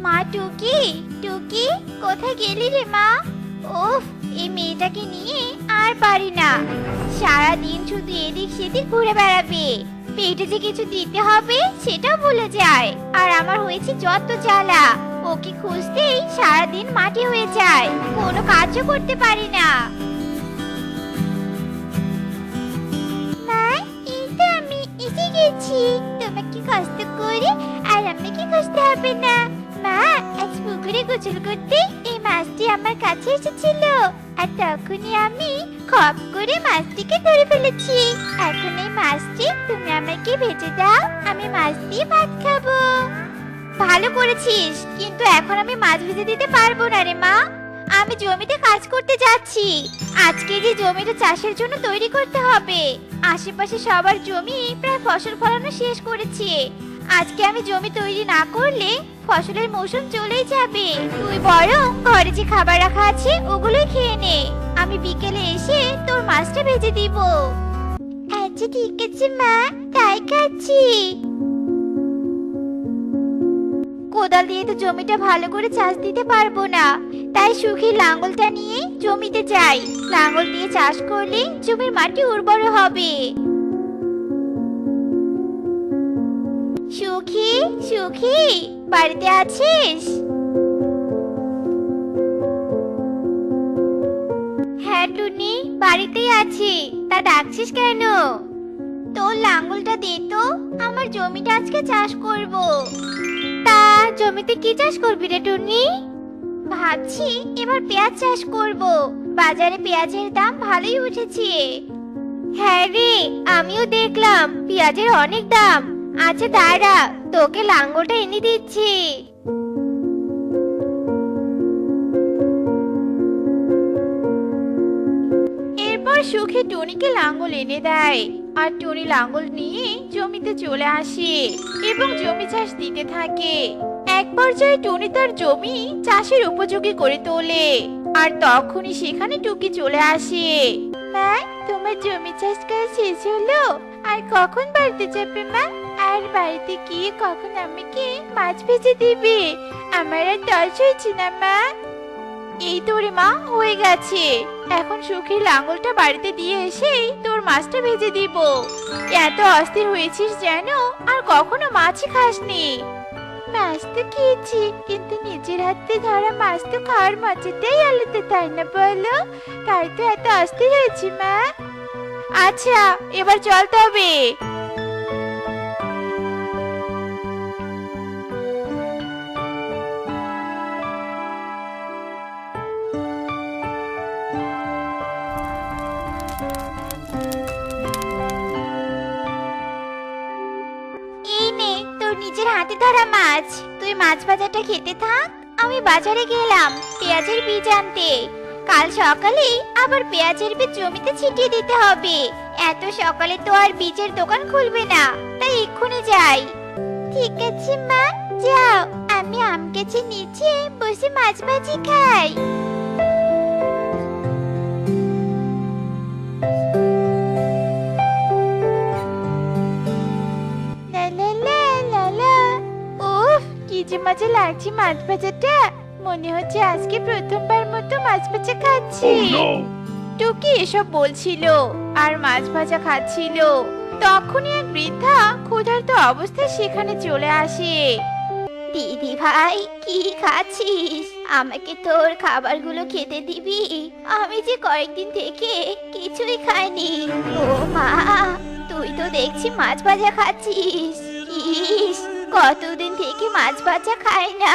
মা টুকি, টুকি কোথায় গেলি রে মা? উফ, এই মেয়েটাকে নিয়ে আর পারি না। সারাদিন শুধু এদিক সেদিক ঘুরে বেড়াবে, পেটে যে কিছু দিতে হবে সেটাও ভুলে যায়। আর আমার হয়েছে যত জ্বালা, ওকে খুঁজতেই সারাদিন মাটি হয়ে যায়, কোনো কাজও করতে পারি না। মা, এই তো আমি এসে গেছি। তোমাকে কষ্ট করে আর আমাকে খুঁজতে হবে না। মা, আজ পুকুরে গোসল করতে এই মাছটি আমার কাছে এসেছিল, আর তখনই আমি খপ করে মাছটিকে ধরে ফেলেছি। এখন এই মাছটি তুমি আমাকে ভেজে দাও, আমি মাছ দিয়ে ভাত খাবো। ভালো করেছিস, কিন্তু এখন আমি মাছ ভেজে দিতে পারবো না রে মা। আমি জমিতে কাজ করতে যাচ্ছি। আজকে যে জমিটা চাষের জন্য তৈরি করতে হবে, আশেপাশে সবার জমি প্রায় ফসল ফলানো শেষ করেছে। আজকে আমি জমি তৈরি না করলে ফসলের মৌসুম চলেই যাবে। তুই বরং ঘরে যে খাবার রাখা আছে ওগুলোই খেয়ে নে, আমি বিকেলে এসে তোর মাছটা ভেজে দিব। আচ্ছা ঠিক আছে মা, তাই খাচ্ছি। কোদাল দিয়ে তো জমিটা ভালো করে চাষ দিতে পারবো না, তাই সুখী লাঙ্গলটা নিয়ে জমিতে যাই। লাঙ্গল দিয়ে চাষ করলে জমির মাটি উর্বর হবে। সুখী, সুখী বাড়িতে আছিস? হ্যাঁ টুনি, বাড়িতেই আছি। তা ডাকছিস কেন? তোর লাঙ্গলটা দে তো, আমার জমিটা আজকে চাষ করব। তা জমিতে কি চাষ করবি রে টুনি? ভাবছি এবার পেঁয়াজ চাষ করব, বাজারে পেঁয়াজের দাম ভালোই উঠেছে। হ্যাঁ রে, আমিও দেখলাম পেঁয়াজের অনেক দাম। আচ্ছা দাঁড়া, তোকে লাঙ্গলটা এনে দিচ্ছি। এরপর সুখী টুনিকে লাঙ্গল এনে দেয়, আর টুনি লাঙ্গল নিয়ে জমিতে চলে আসে এবং জমি চাষ দিতে থাকে। এক পর্যায়ে টুনি তার জমি চাষের উপযোগী করে তোলে, আর তখনই সেখানে টুকি চলে আসে। মা, তোমার জমি চাষ করা শেষ হলো? আর কখন বাড়িতে যাবে মা? আর বাড়িতে গিয়ে কখন আমাকে মাছ ভেজে দিবে? আমার আর তর্স হয়েছে না মা। এই তো রে মা, হয়ে গেছে। এখন সুখীর লাঙ্গলটা বাড়িতে দিয়ে এসে তোর মাছটা ভেজে দিব। এত অস্থির হয়েছিস যেন আর কখনো মাছই খাসনি। মাছ তো খেয়েছি, কিন্তু নিজের হাতে ধরা মাছ তো খাওয়ার মজাটাই আলাদা, তাই না বলো? তাই তো এত অস্থির হয়েছি মা। আচ্ছা, এবার চল তবে। এই নে তোর নিজের হাতে ধরা মাছ, তুই মাছ ভাজাটা খেতে থাক। আমি বাজারে গেলাম পেঁয়াজের বীজ আনতে। কাল সকালে আবার পেঁয়াজের বীজ জমিতে ছিটিয়ে দিতে হবে। এত সকালে তো আর বীজের দোকান খুলবে না, তাই এক্ষুনি যাই। ঠিক আছে মা, যাও। আমি আম গাছের নিচে বসে মাছ ভাজি খাই। কি যে মজা লাগছে মাছ ভাজাটা, মনে হচ্ছে আজকে প্রথমবার মতো মাছ ভাজা খাচ্ছি। টুকি এসব বলছিল আর মাছ ভাজা খাচ্ছিল, তখনই এক বৃদ্ধা ক্ষুধার্ত অবস্থায় সেখানে চলে আসে। দিদি ভাই, কি খাচ্ছিস? আমাকে তোর খাবারগুলো খেতে দিবি? আমি যে কয়েকদিন থেকে কিছুই খাইনি। ও মা, তুই তো দেখছি মাছ ভাজা খাচ্ছিস। ইস, কতদিন থেকে মাছ ভাজা খাই না।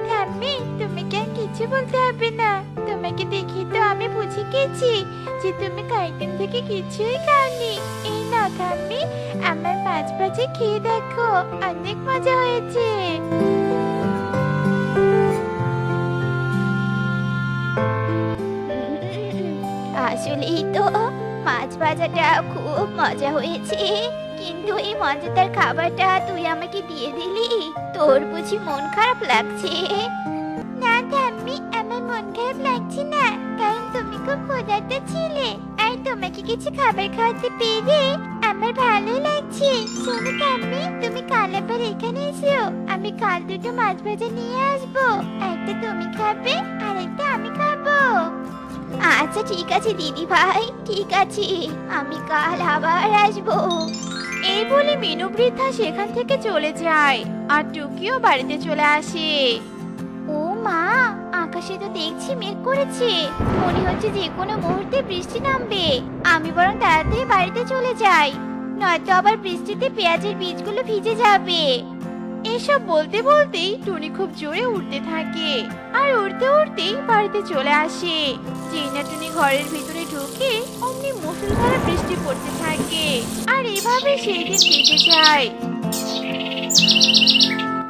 ঠাম্মি, তুমি কেন কিছু বলতে হবে না। তোমাকে দেখি তো আমি বুঝে গেছি যে তুমি কয়েকদিন থেকে কিছুই খাওনি। এই নাও ঠাম্মি, আমার মাছ ভাজা খেয়ে দেখো, অনেক মজা হয়েছে। আসলেই তো মাছ ভাজাটা খুব মজা হয়েছে, কিন্তু এই মজাদার খাবারটা তুই আমাকে দিয়ে দিলি। তোর বুঝি মন খারাপ লাগছে? না ঠাম্মি, আমার মন খারাপ লাগছে না, কারণ তুমি খুব ক্ষুধার্ত ছিলে, আর তোমাকে কিছু খাবার খাওয়াতে পেরে আমার ভালো লাগছে। শোনো ঠাম্মি, তুমি কাল আবার এখানে এসো। আমি কাল দুটো মাছ ভাজা নিয়ে আসবো। একটা তুমি খাবে আর একটা আমি খাবো। আচ্ছা ঠিক আছে দিদি ভাই, ঠিক আছে, আমি কাল আবার আসবো। এই বলে মিনু বৃদ্ধা সেখান থেকে চলে যায় আর টুকিও বাড়িতে চলে আসে। ও মা, আকাশে তো দেখছি মেঘ করেছে। মনে হচ্ছে যে কোনো মুহূর্তে বৃষ্টি নামবে। আমি বরং তাড়াতাড়ি বাড়িতে চলে যাই, নয়তো আবার বৃষ্টিতে পেঁয়াজের বীজগুলো ভিজে যাবে। এসব বলতে বলতেই টুনি খুব জোরে উঠতে থাকে আর উঠতে উঠতেই বাড়িতে চলে আসে। যেই না টুনি ঘরের ভিতরে ঢুকে অমনি মুষলধারে বৃষ্টি পড়তে থাকে আর এভাবে সেই দিন কেটে যায়।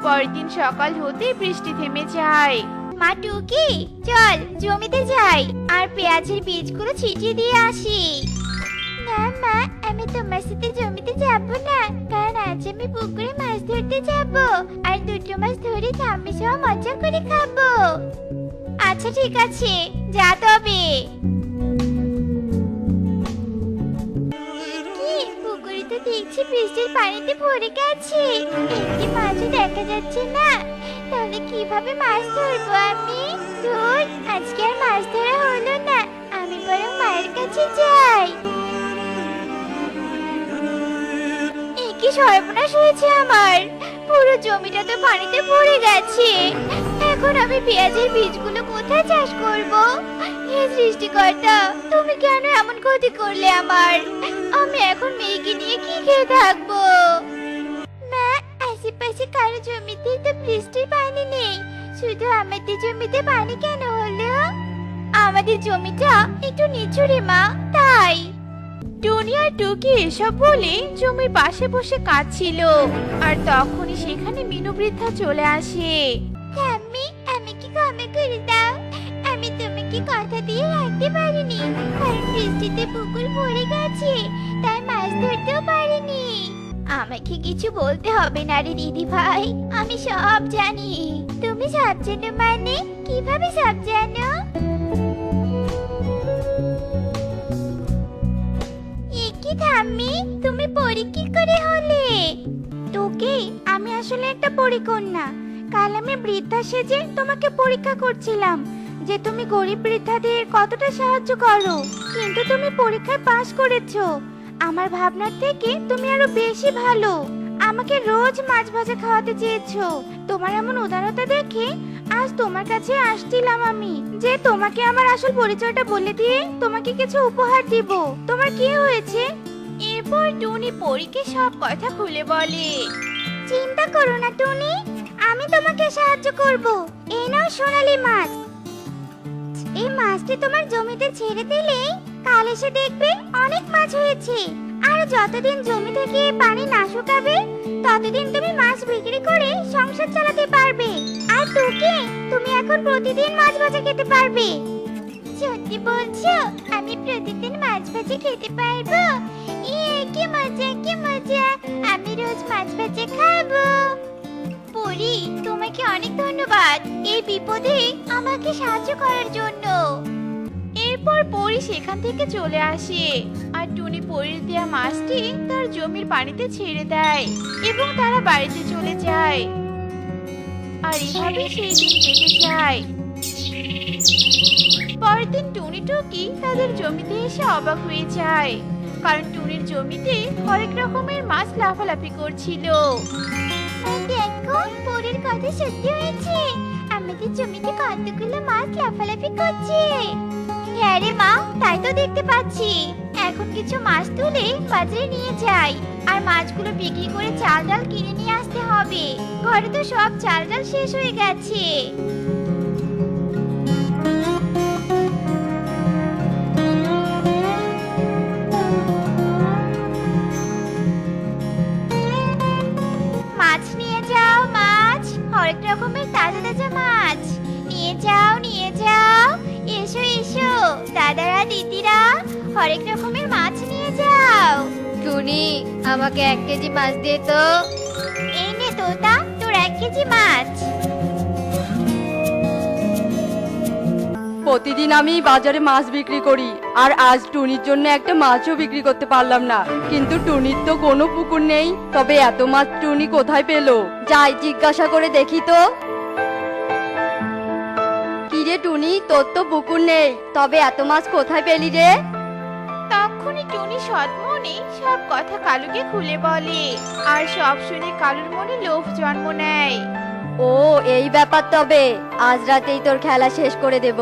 পরের দিন সকাল হতেই বৃষ্টি থেমে যায়। মা টুকি, চল জমিতে যাই আর পেঁয়াজের বীজগুলো ছিটিয়ে দিয়ে আসি। না মা, আমি তোমার সাথে জমিতে যাব না, কারণ আজ আমি পুকুরে মাছ ধরতে যাব আর দুটো মাছ ধরে ঠাম্মি সহ মজা করে খাবো। আচ্ছা ঠিক আছে, যা তবে। কি পুকুরে তো দেখছি বৃষ্টির পানিতে ভরে গেছে, একটি মাছও দেখা যাচ্ছে না। তাহলে কিভাবে মাছ ধরবো আমি? ধুর, আজকে আর মাছ ধরা হলো না, আমি বরং মায়ের কাছে যাই। কি সর্বনাশ হয়েছে আমার, পুরো জমিটা তো পানিতে ভরে গেছে। এখন আমি পেঁয়াজের বীজগুলো কোথায় চাষ করব? হে সৃষ্টিকর্তা, তুমি কেন এমন ক্ষতি করলে আমার? আমি এখন মেয়েকে নিয়ে কি খেয়ে থাকবো? মা, আশেপাশে কারো জমিতে তো বৃষ্টির পানি নেই, শুধু আমাদের জমিতে পানি কেন হলো? আমাদের জমিটা একটু নিচু রে মা, তাই। টুনি আর টুকি এসব বলে জমির পাশে বসে কাঁদছিল আর তখনই সেখানে মিনু বৃদ্ধা চলে আসে। ঠাম্মি, আমাকে ক্ষমা করে দাও, আমি তোমাকে কথা দিয়ে রাখতে পারিনি, কারণ বৃষ্টিতে পুকুর ভরে গেছে, তাই মাছ ধরতেও পারিনি। আমাকে কিছু বলতে হবে না রে দিদি ভাই, আমি সব জানি। তুমি সব জানো মানে? কিভাবে সব জানো? ঠাম্মি, তুমি পরী কি করে হলে? তোকে আমি আসলে একটা পরীকন্যা। কাল আমি বৃদ্ধা সেজে তোমাকে পরীক্ষা করছিলাম যে তুমি গরিব বৃদ্ধাদের কতটা সাহায্য করো, কিন্তু তুমি পরীক্ষায় পাশ করেছো। আমার ভাবনার থেকে তুমি আরো বেশি ভালো। আমাকে রোজ মাছ ভাজা খাওয়াতে চেয়েছো। তোমার এমন উদারতা দেখে আজ তোমার কাছে আসছিলাম আমি, যে তোমাকে আমার আসল পরিচয়টা বলে দিয়ে তোমাকে কিছু উপহার দিব। তোমার কি হয়েছে? এরপর টুনি পরীকে সব কথা খুলে বলে। চিন্তা করো না টুনি, আমি তোমাকে সাহায্য করব। এই নাও সোনালী মাছ। এই মাছটি তোমার জমিতে ছেড়ে দিলেই কাল এসে দেখবে অনেক মাছ হয়েছে। আর যতদিন জমি থেকে পানি না শুকাবে ততদিন তুমি মাছ বিক্রি করে সংসার চালাতে পারবে। আর তোকে তুমি এখন প্রতিদিন মাছ ভাজা খেতে পারবে। সত্যি বলছো? আমি প্রতিদিন মাছ ভাজা খেতে পারবো? কি মজা, কি মজা! আমি রোজ মাছ ভাজা খাবো। পরি, তোমাকে অনেক ধন্যবাদ এই বিপদে আমাকে সাহায্য করার জন্য। এরপর পরি সেখান থেকে চলে আসে আর টুনি পরির দেয়া মাছটি তার জমির পানিতে ছেড়ে দেয় এবং তারা বাড়িতে চলে যায়। আর এভাবে সেই দিন কেটে যায়। পরের দিন টুনি টুকি তাদের জমিতে এসে অবাক হয়ে যায়, কারণ টুনির জমিতে হরেক রকমের মাছ লাফালাফি করছিল। দেখো, পরির কথা সত্যি হয়েছে, আমাদের জমিতে কতগুলো মাছ লাফালাফি করছে। হ্যাঁ রে মা, তাই তো দেখতে পাচ্ছি। এখন কিছু মাছ তুলে বাজারে নিয়ে যাই আর মাছগুলো বিক্রি করে চাল ডাল কিনে নিয়ে আসতে হবে। ঘরে তো সব চাল ডাল শেষ হয়ে গেছে। মাছ নিয়ে যাও, মাছ, হরেক রকমের তাজা তাজা মাছ নিয়ে যাও, নিয়ে যাও। এসো এসো দাদারা দিদিরা, হরেক রকমের মাছ নিয়ে যাও। টুনি, আমাকে 1 কেজি মাছ দিয়ে তো। এই নে তোতা, তোর 1 কেজি মাছ। প্রতিদিন আমি বাজারে মাছ বিক্রি করি, আর আজ টুনির জন্য একটা মাছও বিক্রি করতে পারলাম না। কিন্তু টুনির তো কোনো পুকুর নেই, তবে এত মাছ টুনি কোথায় পেলো? যাই জিজ্ঞাসা করে দেখি তো। কি রে টুনি, তোর তো পুকুর নেই, তবে এত মাছ কোথায় পেলি রে? তখনই টুনি সৎ মনে সব কথা কালুকে খুলে বলে, আর সব শুনে কালুর মনে লোভ জন্ম নেয়। ও এই ব্যাপার, তবে আজ রাতেই তোর খেলা শেষ করে দেব।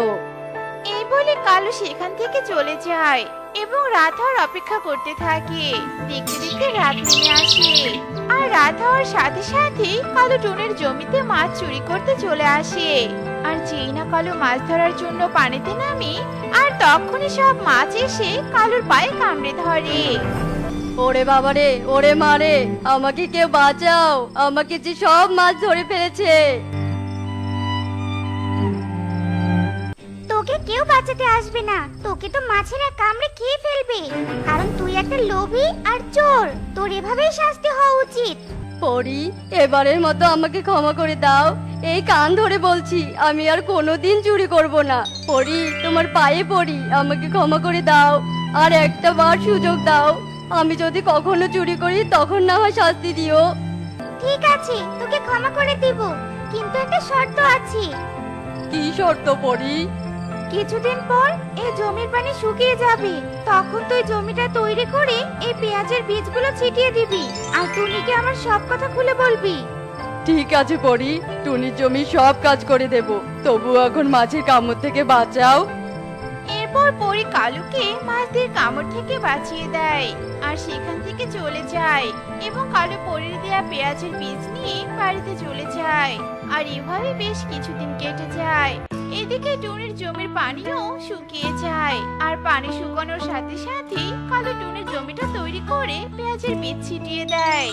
এই বলে কালু সেখান থেকে চলে যায় এবং রাত হওয়ার অপেক্ষা করতে থাকে। দেখতে দেখতে রাত নেমে আসে, আর রাত হওয়ার সাথে সাথে কালু টুনির জমিতে মাছ চুরি করতে চলে আসে। আর যেই না কালু মাছ ধরার জন্য পানিতে নামে, আর তখনই সব মাছ এসে কালুর পায়ে কামড়ে ধরে। ওরে বাবারে, ওরে মারে, আমাকে কেউ বাঁচাও, আমাকে যে সব মাছ ধরে ফেলেছে। তোকে কেউ বাঁচাতে আসবে না, তোকে তো মাছেরা কামড়ে খেয়ে ফেলবে, কারণ তুই একটা লোভী আর চোর। তোর এভাবেই শাস্তি হওয়া উচিত। পরি, এবারের মতো আমাকে ক্ষমা করে দাও। এই কান ধরে বলছি, আমি আর কোনোদিন চুরি করব না। পরি, তোমার পায়ে পড়ি, আমাকে ক্ষমা করে দাও। আর একটা বার সুযোগ দাও, আমি যদি কখনো চুরি করি তখন না হয় শাস্তি দিও। ঠিক আছে, তোকে ক্ষমা করে দিব, কিন্তু একটা শর্ত আছে। কি শর্ত পরি? কিছুদিন পর এই জমির পানি শুকিয়ে যাবে, তখন তুই জমিটা তৈরি করে এই পেঁয়াজের বীজগুলো ছিটিয়ে দিবি, আর টুনিকে আমার সব কথা খুলে বলবি। ঠিক আছে পরি, টুনির জমি সব কাজ করে দেব, তবু এখন মাছের কামড় থেকে বাঁচাও। এরপর পরি কালুকে মাছদের কামড় থেকে বাঁচিয়ে দেয়, আর সেখান থেকে চলে যায় এবং কালু পরির দেয়া পেঁয়াজের বীজ নিয়ে বাড়িতে চলে যায়। আর এভাবে বেশ কিছুদিন কেটে যায়। এদিকে টুনির জমির পানিও শুকিয়ে যায়, আর পানি শুকানোর সাথে সাথে কালু টুনির জমিটা তৈরি করে পেঁয়াজের বীজ ছিটিয়ে দেয়।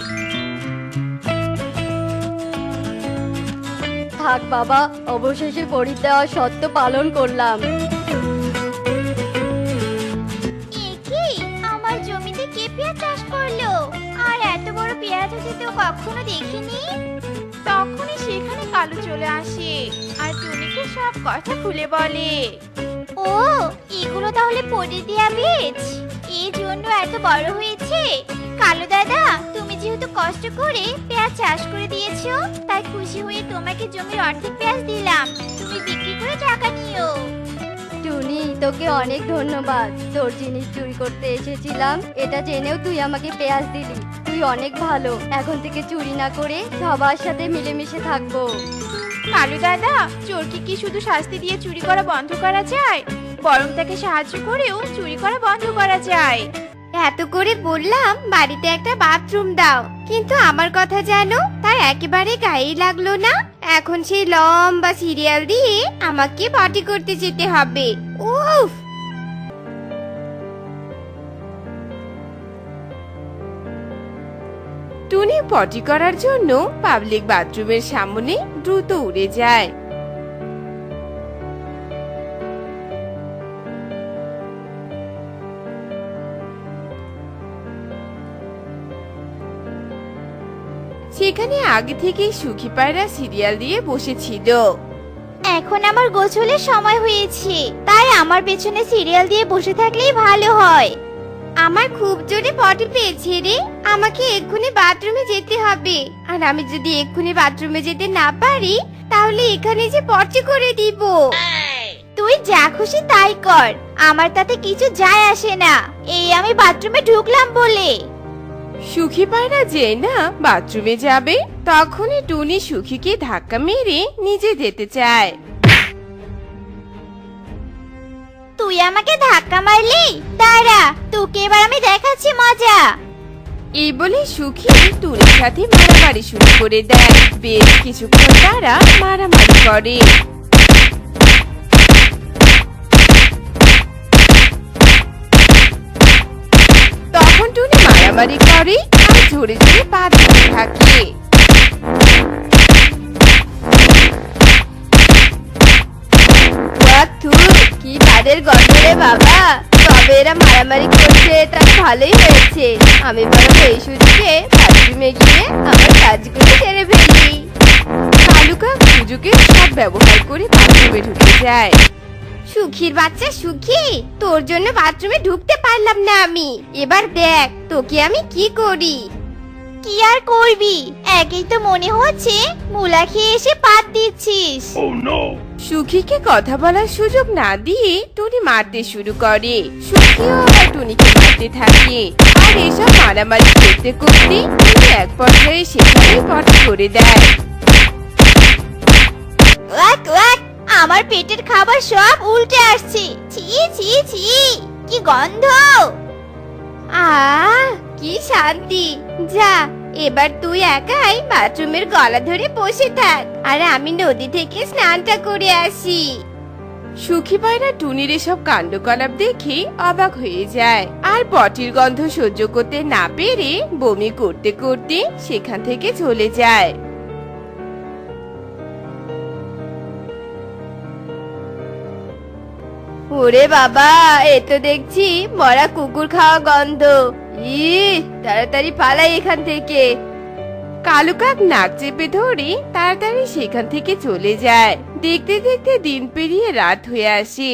থাক বাবা, অবশেষে পরির দেওয়া শর্ত পালন করলাম। কি আমার জমিতে কে পেঁয়াজ চাষ করলো? আর এত বড় পেঁয়াজ হচ্ছে তো কখনো দেখিনি। তখনই সেখানে কালু চলে আসে, আর টুনিকে সব কথা খুলে বলে। ও, এগুলো তাহলে পড়ে দেয়া বীজ, এই জন্য এত বড় হয়েছে। কালু দাদা, তুমি যেহেতু কষ্ট করে পেঁয়াজ চাষ করে দিয়েছো, তাই খুশি হয়ে তোমাকে জমির অর্ধেক পেঁয়াজ দিলাম, তুমি বিক্রি করে টাকা নিও। টুনি, তোকে অনেক ধন্যবাদ। তোর জিনিস চুরি করতে এসেছিলাম, এটা জেনেও তুই আমাকে পেঁয়াজ দিলি। তুই অনেক ভালো। এখন থেকে চুরি না করে সবার সাথে মিলেমিশে থাকবো। কালু দাদা, চোরকে কি শুধু শাস্তি দিয়ে চুরি করা বন্ধ করা যায়? বরং তাকে সাহায্য করেও চুরি করা বন্ধ করা যায়। এত করে বললাম বাড়িতে একটা বাথরুম দাও, কিন্তু আমার কথা জানো তার একেবারে গায়ে লাগলো না। এখন সেই লম্বা সিরিয়াল দিয়ে আমাকে পটি করতে যেতে হবে। উফ! টুনি পটি করার জন্য পাবলিক বাথরুমের সামনে দ্রুত উড়ে যায়। সেখানে আগে থেকেই সুখী পায়রা সিরিয়াল দিয়ে বসেছিল। এখন আমার গোসলের সময় হয়েছে, তাই আমার পেছনে সিরিয়াল দিয়ে বসে থাকলেই ভালো হয়। আমার খুব জোরে পটি পেয়েছে রে, আমাকে এক্ষুনি বাথরুমে যেতে হবে। আর আমি যদি এক্ষুনি বাথরুমে যেতে না পারি, তাহলে এখানে যে পটি করে দিব। তুই যা খুশি তাই কর, আমার তাতে কিছু যায় আসে না। এই আমি বাথরুমে ঢুকলাম বলে। সুখী পায়রা যে না বাথরুমে যাবে, তখনই টুনি সুখীকে ধাক্কা মেরে নিজে যেতে চায়। তুই আমাকে ধাক্কা মারলি, দাঁড়া, তোকে এবার আমি দেখাচ্ছি মজা। এই বলে সুখী টুনির সাথে মারামারি শুরু করে দেয়। বেশ কিছুক্ষণ তারা মারামারি করে। তখন টুনি মারামারি করে আর জোরে জোরে পা দিতে থাকে। কি তাদের গল্প রে বাবা, তবে এরা মারামারি করছে, তার ভালোই হয়েছে। আমি বরং এই সুযোগে বাথরুমে গিয়ে আমার কাজগুলো সেরে ফেলি। কালুকা সুযোগে সব ব্যবহার করে বাথরুমে ঢুকে যায়। সুখীর বাচ্চা সুখী, তোর জন্য বাথরুমে ঢুকতে পারলাম না আমি। এবার দেখ তোকে আমি কি করি। কি আর করবি, একই তো মনে হচ্ছে মুলা খেয়ে এসে পাত দিচ্ছিস। সুখীকে কথা বলার সুযোগ না দিয়ে টুনি মারতে শুরু করে। সুখীও আবার টুনিকে মারতে থাকে। আর এসব মারামারি করতে করতে টুনি এক পর্যায়ে সেখানেই পটি করে দেয়। ওয়াক ওয়াক, আমার পেটের খাবার সব উল্টে আসছে। ছি ছি ছি, কি গন্ধ। কি শান্তি। যা, এবার তুই একাই বাথরুমের গলা ধরে বসে থাক, আর আমি নদী থেকে স্নানটা করে আসি। সুখী পায়রা টুনির এসব কাণ্ডকলাপ দেখে অবাক হয়ে যায়, আর পটির গন্ধ সহ্য করতে না পেরে বমি করতে করতে সেখান থেকে চলে যায়। ওরে বাবা, এ তো দেখছি মরা কুকুর খাওয়া গন্ধ। তাড়াতাড়ি পালাই এখান থেকে। কালু কাক নাক চেপে ধরে তাড়াতাড়ি সেখান থেকে চলে যায়। দেখতে দেখতে দিন পেরিয়ে রাত হয়ে আসে।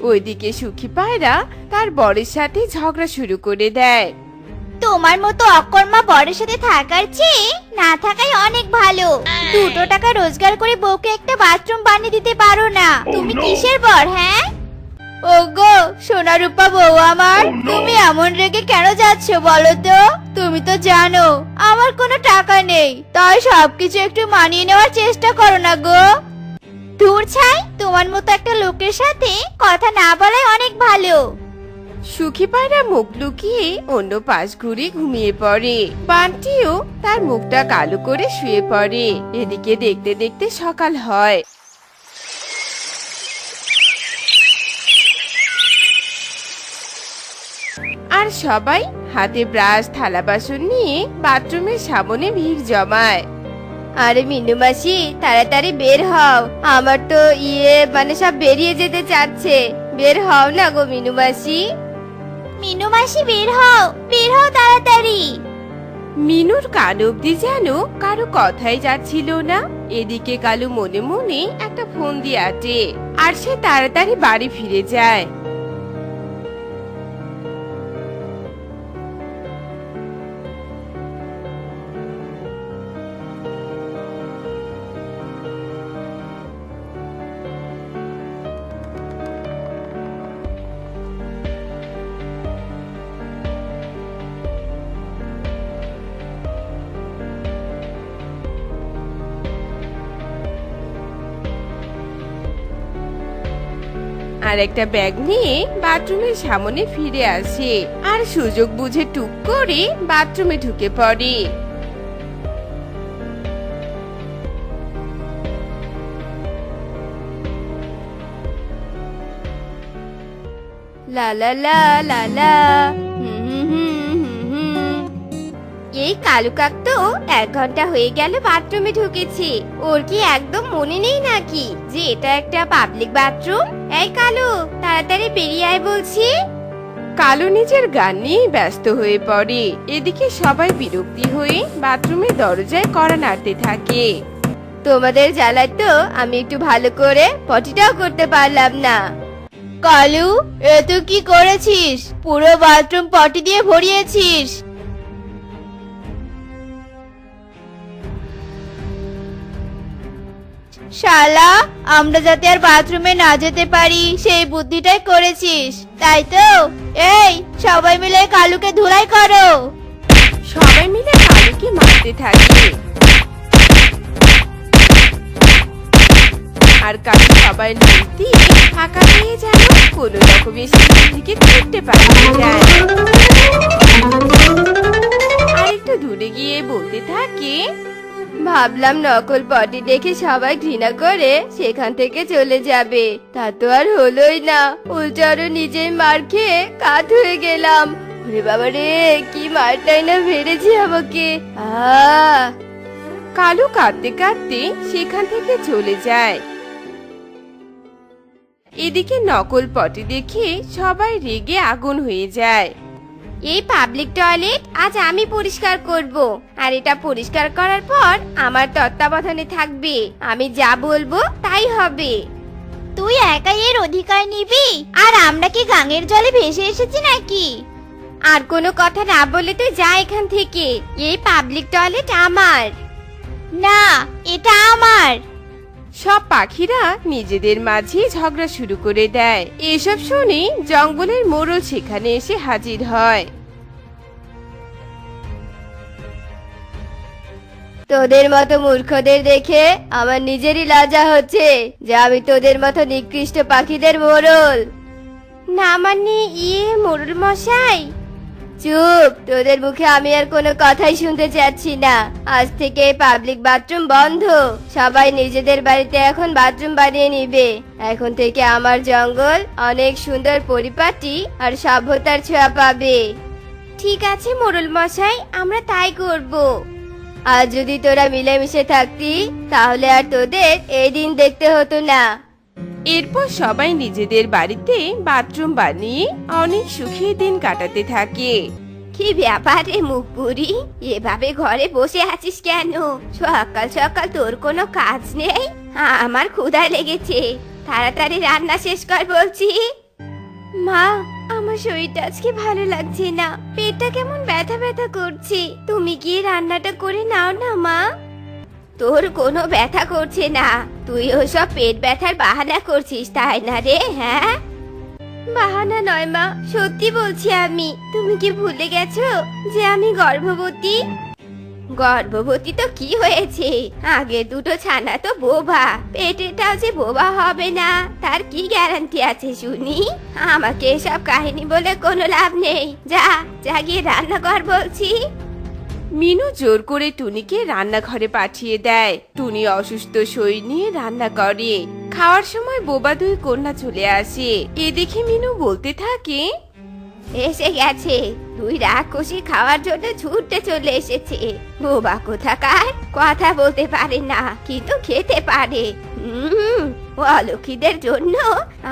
ওইদিকে সুখী পায়রা তার বরের সাথে ঝগড়া শুরু করে দেয়। তোমার মতো অকর্মা বরের সাথে থাকার চেয়ে না থাকাই অনেক ভালো। 2 টাকা রোজগার করে বউকে একটা বাথরুম বানিয়ে দিতে পারো না, তুমি কিসের বর? হ্যাঁ ওগো সোনা রূপা বউ আমার, তুমি এমন রেগে কেন যাচ্ছ বলো তো? তুমি তো জানো আমার কোনো টাকা নেই, তাই সবকিছু একটু মানিয়ে নেওয়ার চেষ্টা করো না গো। দূর ছাই, তোমার মতো একটা লোকের সাথে কথা না বলাই অনেক ভালো। সুখী পায়রা মুখ লুকিয়ে অন্য পাশ ঘুরে ঘুমিয়ে পড়ে। বানটিও তার মুখটা কালো করে শুয়ে পড়ে। এদিকে দেখতে দেখতে সকাল হয়। আর সবাই হাতে ব্রাশ থালা বাসন নিয়ে বাথরুমের সামনে ভিড় জমায়। আরে মিনু মাসি, তাড়াতাড়ি বের হও, আমার তো সব বেরিয়ে যেতে চাচ্ছে। বের হও না গো মিনু মাসি। মিনু মাসি বের হও তাড়াতাড়ি। মিনুর কান অব্দি যেন কারো কথাই যাচ্ছিল না। এদিকে কালু মনে মনে একটা ফোন দিয়ে আটে, আর সে তাড়াতাড়ি বাড়ি ফিরে যায়। আর একটা ব্যাগ নিয়ে বাথরুমের সামনে ফিরে আসে, আর সুযোগ বুঝে টুক করে বাথরুমে ঢুকে পড়ে। লা লা লা লা লা। এই কালু কাক তো 1 ঘন্টা হয়ে গেল বাথরুমে ঢুকেছে। ওর কি একদম মনে নেই নাকি যে এটা একটা পাবলিক বাথরুম? এই কালু, তাড়াতাড়ি বেরিয়ে আয় বলছি। কালু নিজের গান নিয়ে ব্যস্ত হয়ে পড়ে। এদিকে সবাই বিরক্তি হয়ে বাথরুমের দরজায় কড়া নাড়তে থাকে। তোমাদের জ্বালায় তো আমি একটু ভালো করে পটিটাও করতে পারলাম না। কালু, এ তুই কি করেছিস? পুরো বাথরুম পটি দিয়ে ভরিয়েছিস। শালা, আমরা যাতে আর বাথরুমে না যেতে পারি সেই বুদ্ধিটাই করেছিস, তাই তো? এই সবাই মিলে কালুকে ধুলাই করো। সবাই মিলে কালুকে মারতে থাকে। আর কালু সবাই লোক দিয়ে ফাঁকা পেয়ে যেন কোনো রকমের সেখান থেকে ছুটতে পালিয়ে যায়। আর একটু দূরে গিয়ে বলতে থাকে, ভাবলাম নকল পটি দেখে সবাই ঘৃণা করে সেখান থেকে চলে যাবে, তা তো আর হলোই না। উল্টো আরো নিজেই মার খেয়ে কাত হয়ে গেলাম। ওরে বাবা রে, কি মারটাই না মেরেছে আমাকে। কালু কাঁদতে কাঁদতে সেখান থেকে চলে যায়। এদিকে নকল পটি দেখে সবাই রেগে আগুন হয়ে যায়। এই পাবলিক টয়লেট আজ আমি পরিষ্কার করব, আর এটা পরিষ্কার করার পর আমার তত্ত্বাবধানে থাকবে। আমি যা বলবো তাই হবে। তুই একাই এর অধিকার নিবি? আর আমরা কি গাঙের জলে ভেসে এসেছি নাকি? আর কোনো কথা না বলে তুই যা এখান থেকে। এই পাবলিক টয়লেট আমার। না, এটা আমার। সব পাখিরা নিজেদের মাঝে ঝগড়া শুরু করে দেয়। এসব শুনে জঙ্গলের মোড়ল সেখানে এসে হাজির হয়। তোদের মতো মূর্খদের দেখে আমার নিজেরই লজ্জা হচ্ছে যে আমি তোদের মতো নিকৃষ্ট পাখিদের মোড়ল। না মানে মোড়ল মশাই। চুপ, তোদের মুখে আমি আর কোনো কথাই শুনতে চাচ্ছি না। আজ থেকে পাবলিক বাথরুম বন্ধ। সবাই নিজেদের বাড়িতে এখন বাথরুম বানিয়ে নিবে। এখন থেকে আমার জঙ্গল অনেক সুন্দর পরিপাটি আর সভ্যতার ছোঁয়া পাবে। ঠিক আছে মোড়ল মশাই, আমরা তাই করব। আর যদি তোরা মিলেমিশে থাকতি তাহলে আর তোদের এই দিন দেখতে হতো না। এরপর সবাই নিজেদের বাড়িতে বাথরুম বানিয়ে অনেক সুখী দিন কাটাতে থাকে। কি ব্যাপারে মুখ পুরি, এভাবে ঘরে বসে আছিস কেন? সকাল সকাল তোর কোনো কাজ নেই? আমার ক্ষুধা লেগেছে, তাড়াতাড়ি রান্না শেষ কর বলছি। মা, আমার শরীরটা আজকে ভালো লাগছে না, পেটটা কেমন ব্যথা ব্যথা করছে। তুমি কি রান্নাটা করে নাও না মা। তোর কোনো ব্যথা করছে না, তুই ওসব পেট ব্যথার বাহানা করছিস তাই না রে? হ্যাঁ, বাহানা নয় মা, সত্যি বলছি আমি। তুমি কি ভুলে গেছো যে আমি গর্ভবতী? গর্ভবতী তো কি হয়েছে, আগে দুটো ছানা তো বোবা, পেটেটাও যে বোবা হবে না তার কি গ্যারান্টি আছে শুনি? আমাকে এসব কাহিনী বলে কোনো লাভ নেই। যা যা গিয়ে রান্না কর বলছি। মিনু জোর করে টুনিকে রান্নাঘরে পাঠিয়ে দেয়। টুনি অসুস্থ শরীর নিয়ে রান্না করে। খাওয়ার সময় বোবা দুই কন্যা চলে আসে। এ দেখে মিনু বলতে থাকে, এসে গেছে, তুই রাক্ষসী খাওয়ার জন্য ছুটতে চলে এসেছে। বোবা কোথাকার, কথা বলতে পারে না কিন্তু খেতে পারে। অলক্ষীদের জন্য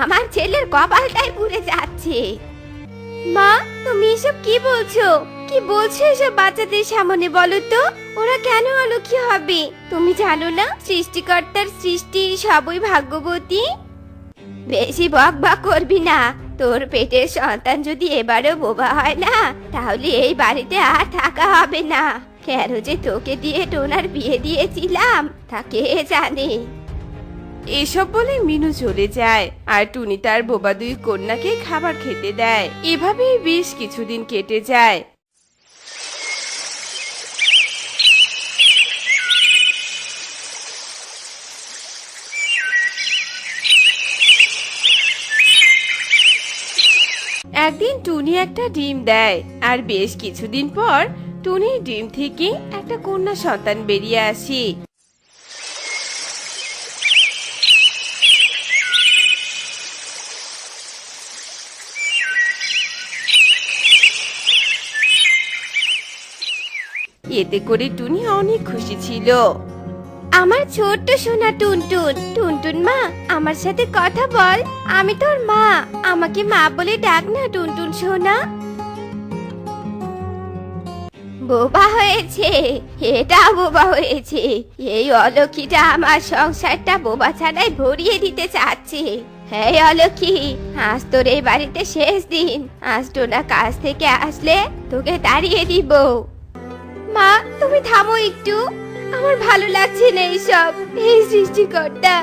আমার ছেলের কপালটাই পুড়ে যাচ্ছে। মা, তুমি এসব কি বলছো? কি বলছো এসব বাচ্চাদের সামনে? বলো তো, ওরা কেন অলক্ষী হবে? তুমি জানো না সৃষ্টিকর্তার সৃষ্টি সবই ভাগ্যবতী? বেশি বক বক করবি না। তোর পেটের সন্তান যদি এবারও বোবা হয় না, তাহলে এই বাড়িতে আর থাকা হবে না। কেন যে তোকে দিয়ে টোনার বিয়ে দিয়েছিলাম তা কে জানে। এসব বলে মিনু চলে যায়। আর টুনি তার বোবা দুই কন্যাকে খাবার খেতে দেয়। এভাবেই বেশ কিছুদিন কেটে যায়। একদিন টুনি একটা ডিম দেয়। আর বেশ কিছুদিন পর টুনির ডিম থেকে একটা কন্যা সন্তান বেরিয়ে আসে। এতে করে টুনি অনেক খুশি ছিল। আমার ছোট্ট সোনা টুনটুন। টুনটুন মা, আমার সাথে কথা বল। আমি তোর মা, আমাকে মা বলে ডাক না টুনটুন সোনা। বোবা হয়েছে, এটা বোবা হয়েছে। এই অলক্ষীটা আমার সংসারটা বোবা ছাড়াই ভরিয়ে দিতে চাচ্ছে। হ্যাঁ অলক্ষী, আজ তোর এই বাড়িতে শেষ দিন। আজ টোনা কাজ থেকে আসলে তোকে তাড়িয়ে দিব। মা, তুমি থামো একটু, আমার ভালো লাগছে না এইসব। এই সৃষ্টিকর্তা,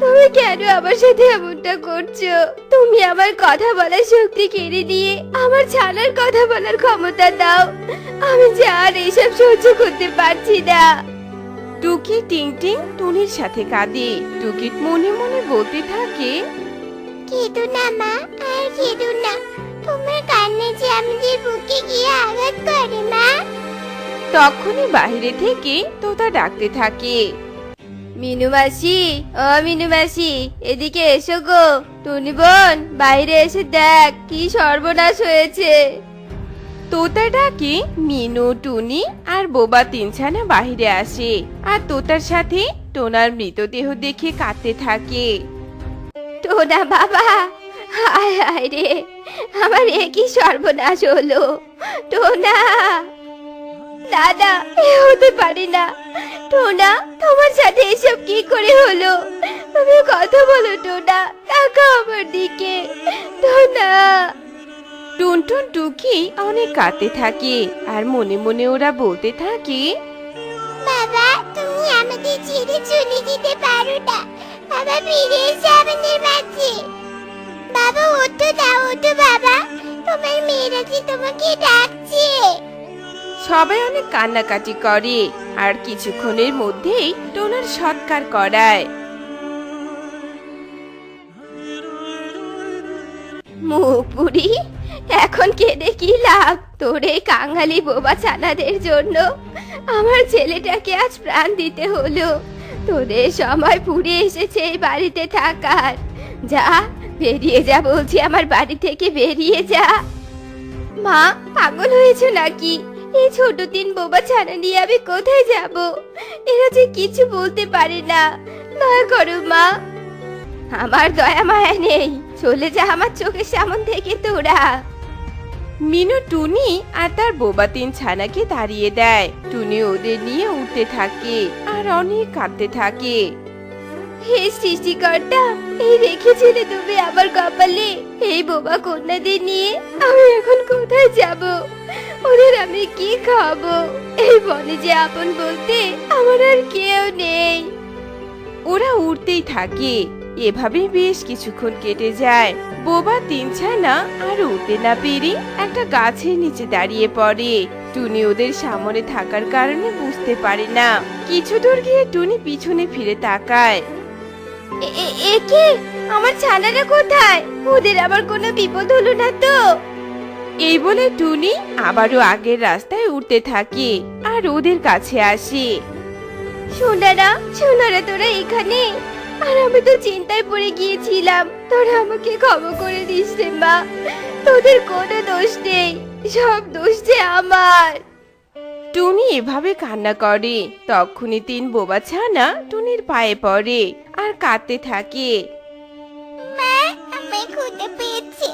তুমি কেন আমার সাথে এমনটা করছো? তুমি আমার কথা বলার শক্তি কেড়ে নিয়ে আমার ছানার কথা বলার ক্ষমতা দাও। আমি যে আর এইসব সহ্য করতে পারছি না। টুকি টিং টিং টুনির সাথে কাঁদে। টুকি মনে মনে বলতে থাকে, কেঁদো না মা, আর কেঁদো না। তোমার কান্না যে আমাদের বুকে গিয়ে আঘাত করে মা। তখনই বাইরে থেকে তোতা ডাকতে থাকে, মিনু মাসি, ও মিনু মাসি, এদিকে এসো গো। টুনি বোন, বাইরে এসে দেখ কি সর্বনাশ হয়েছে। তোতা ডাকে মিনু, টুনি আর বোবা তিন ছানা বাহিরে আসে। আর তোতার সাথে টোনার মৃতদেহ দেখে কাঁদতে থাকে। টোনা বাবা, হায় হায় রে, আমার একই সর্বনাশ হলো। টোনা, দাদা, এ হতে পারে না। টোনা, তোমার সাথে এসব কি করে হলো? তুমি কথা বলো টোনা, তাকাও আমার দিকে। টোনা। টুনটুন টুকি অনেক কাঁদতে থাকে আর মনে মনে ওরা বলতে থাকে, বাবা, তুমি আমাদের ছেড়ে চলে যেতে পারো না। বাবা, ফিরে এসে আমাদের মাঝে। বাবা, ওঠো না, ওঠো বাবা, তোমার মেয়েরা যে তোমাকে ডাকছে। সবাই অনেক কান্নাকাটি করে আর কিছুক্ষণের মধ্যেই টোনার সৎকার করায়। মুখপুরি, এখন কেঁদে কি লাভ? তোর এই কাঙালি বোবা ছানাদের জন্য আমার ছেলেটাকে আজ প্রাণ দিতে হলো। তোদের সময় পুড়ে এসেছে এই বাড়িতে থাকার। যা, বেরিয়ে যা বলছি, আমার বাড়ি থেকে বেরিয়ে যা। মা, পাগল হয়েছে নাকি? এই ছোট তিন বোবা ছানা নিয়ে আমি কোথায় যাব? এরা যে কিছু বলতে পারে না। দয়া করো মা। আমার দয়া মায়া নেই, চলে যা আমার চোখের সামন থেকে তোরা। মিনু টুনি আর তার বোবা তিন ছানাকে তাড়িয়ে দেয়। টুনি ওদের নিয়ে উঠতে থাকে আর অনেক কাঁদতে থাকে। হে সৃষ্টিকর্তা, এই রেখেছিলে তুমি আমার কপালে এই বোবা কন্যাদের নিয়ে। আমি এখন কোথায় যাব? ওদের আমি কি খাবো? এই বনে যে আপন বলতে আমার আর কেউ নেই। ওরা উঠতেই থাকে। এভাবে বেশ কিছুক্ষণ কেটে যায়। বোবা তিন ছানা আর উঠতে না পেরে একটা গাছের নিচে দাঁড়িয়ে পড়ে। টুনি ওদের সামনে থাকার কারণে বুঝতে পারে না। কিছু দূর গিয়ে টুনি পিছনে ফিরে তাকায়। এ কি? আমার ছানারা কোথায়? ওদের আবার কোনো বিপদ হলো না তো? এই বলে টুনি আবারও আগের রাস্তায় উঠতে থাকে আর ওদের কাছে আসে। সোনারা, সোনারা, তোরা এখানে? আর আমি তো চিন্তায় পড়ে গিয়েছিলাম। তোরা আমাকে ক্ষমা করে দিস রে মা। তোদের কোনো দোষ নেই, সব দোষ যে আমার। টুনি এভাবে কান্না করে। তখনই তিন বোবা ছানা টুনির পায়ে পড়ে আর কাঁদতে থাকে। মা, আমার ক্ষুধা পেয়েছে,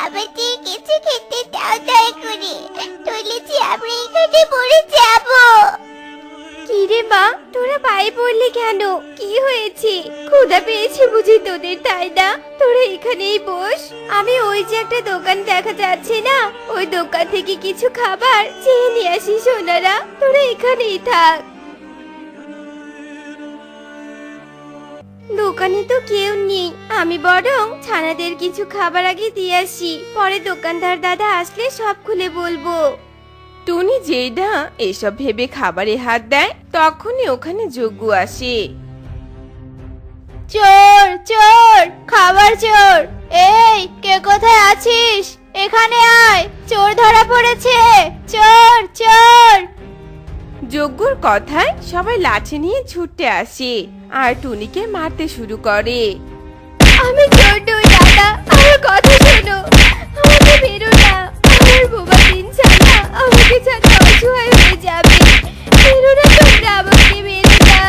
আমাদের কিছু খেতে দাও দয়া করে, নইলে যে আমরা এখানে মরে যাব। কি রে মা, তোরা পায়ে পড়লি কেন? কি হয়েছে? ক্ষুধা পেয়েছে বুঝি তোদের, তাই না? তোরা এখানেই বস, আমি ওই যে একটা দোকান দেখা যাচ্ছে না, ওই দোকান থেকে কিছু খাবার চেয়ে নিয়ে আসি। সোনারা, তোরা এখানেই থাক। দোকানে তো কেউ নেই, আমি বরং ছানাদের কিছু খাবার আগে দিয়ে আসি, পরে দোকানদার দাদা আসলে সব খুলে বলবো। টুনি যেই না এসব ভেবে খাবারে হাত দেয়, তখনই ওখানে যজ্ঞ আসে। চোর, চোর, খাবার চোর! এই, কে কোথায় আছিস? এখানে আয়, চোর ধরা পড়েছে! চোর, চোর! যজ্ঞর কথায় সবাই লাঠি নিয়ে ছুটতে আসে আর টুনিকে মারতে শুরু করে। আমি চোর নই দাদা, আমার কথা শোনো, আমাকে বেরো না। আমার বোবা দিন ছানা আমাকে ছাড়া অসহায় হয়ে যাবে। বেরো না তোমরা, আমাকে বেরো না।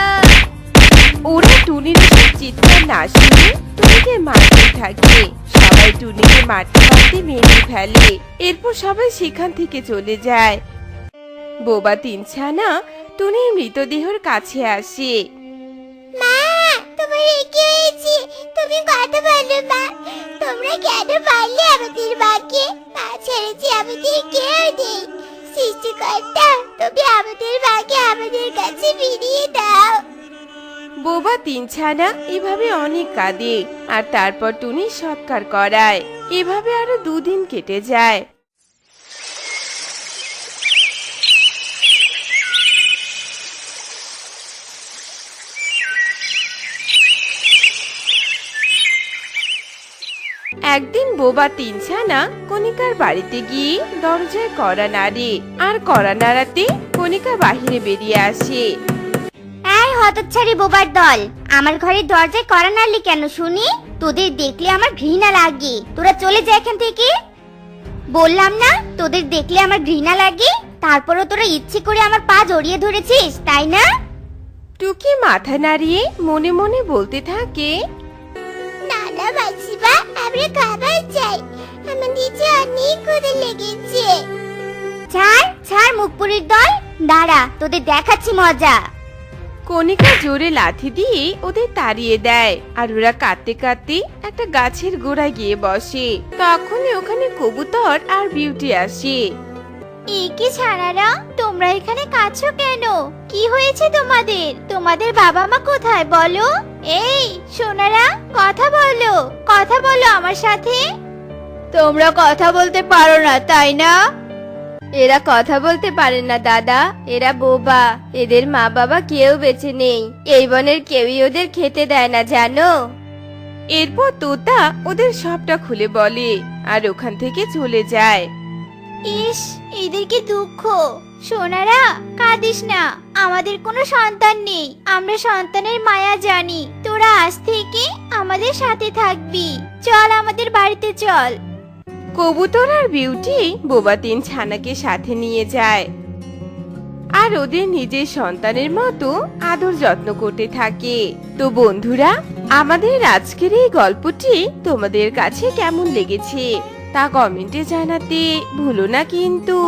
ওরা টুনির এসব চিৎকার না শুনে টুনিকে মারতে থাকে। সবাই টুনিকে মারতে মারতে মেরে ফেলে। এরপর সবাই সেখান থেকে চলে যায়। বোবা তিন ছানা টুনির মৃতদেহের কাছে আসে। মা, তোমার কি হয়েছে? তুমি কথা বলো মা। তোমরা কেন মারলে আমাদের মাকে? মা ছেড়েছে আমাদের কেউ নেই। সৃষ্টিকর্তা, তুমি আমাদের মাকে আমাদের কাছে ফিরিয়ে দাও। বোবা তিন ছানা এভাবে অনেক কাঁদে আর তারপর টুনি সৎকার করায়। এভাবে আরো 2 দিন কেটে যায়। একদিন বোবা তিন ছানা কণিকার বাড়িতে গিয়ে দরজায় কড়া নাড়ে আর কড়া নাড়াতে কণিকা বাহিরে বেরিয়ে আসে। এই হতচ্ছাড়ি বোবার দল, আমার ঘরের দরজায় কড়া নাড়লি কেন শুনি? তোদের দেখলে আমার ঘৃণা লাগে। তোরা চলে যা এখান থেকে। বললাম না, তোদের দেখলে আমার ঘৃণা লাগে। তারপরও তোরা ইচ্ছে করে আমার পা জড়িয়ে ধরেছিস, তাই না? টুকি মাথা নাড়িয়ে মনে মনে বলতে থাকে, না না মাসিমা, আমরা খাবার চাই। আমাদের যে অনেক ক্ষুধা লেগেছে। ছাড় ছাড় মুখপুরীর দল, দাঁড়া তোদের দেখাচ্ছি মজা। কণিকা জোরে লাথি দিয়ে ওদের তাড়িয়ে দেয় আর ওরা কাঁদতে কাঁদতে একটা গাছের গোড়ায় গিয়ে বসে। তখনই ওখানে কবুতর আর বিউটি আসে। কি ছানারা, তোমরা এখানে কাঁদছো কেন? কি হয়েছে তোমাদের? তোমাদের বাবা মা কোথায় বলো? এই সোনারা, কথা বলো, কথা বলো আমার সাথে। তোমরা কথা বলতে পারো না তাই না? এরা কথা বলতে পারে না দাদা, এরা বোবা। এদের মা বাবা কেউ বেঁচে নেই, এই বনের কেউই ওদের খেতে দেয় না জানো। এরপর তোতা ওদের সবটা খুলে বলে আর ওখান থেকে চলে যায়। ইস, এদের কি দুঃখ। সোনারা কাঁদিস না, আমাদের কোনো সন্তান নেই, আমরা সন্তানের মায়া জানি। তোরা আজ থেকে আমাদের সাথে থাকবি, চল আমাদের বাড়িতে চল। কবুতর আর বিউটি বোবা তিন ছানাকে সাথে নিয়ে যায় আর ওদের নিজের সন্তানের মতো আদর যত্ন করতে থাকে। তো বন্ধুরা, আমাদের আজকের এই গল্পটি তোমাদের কাছে কেমন লেগেছে তা কমেন্টে জানাতে ভুলো না কিন্তু।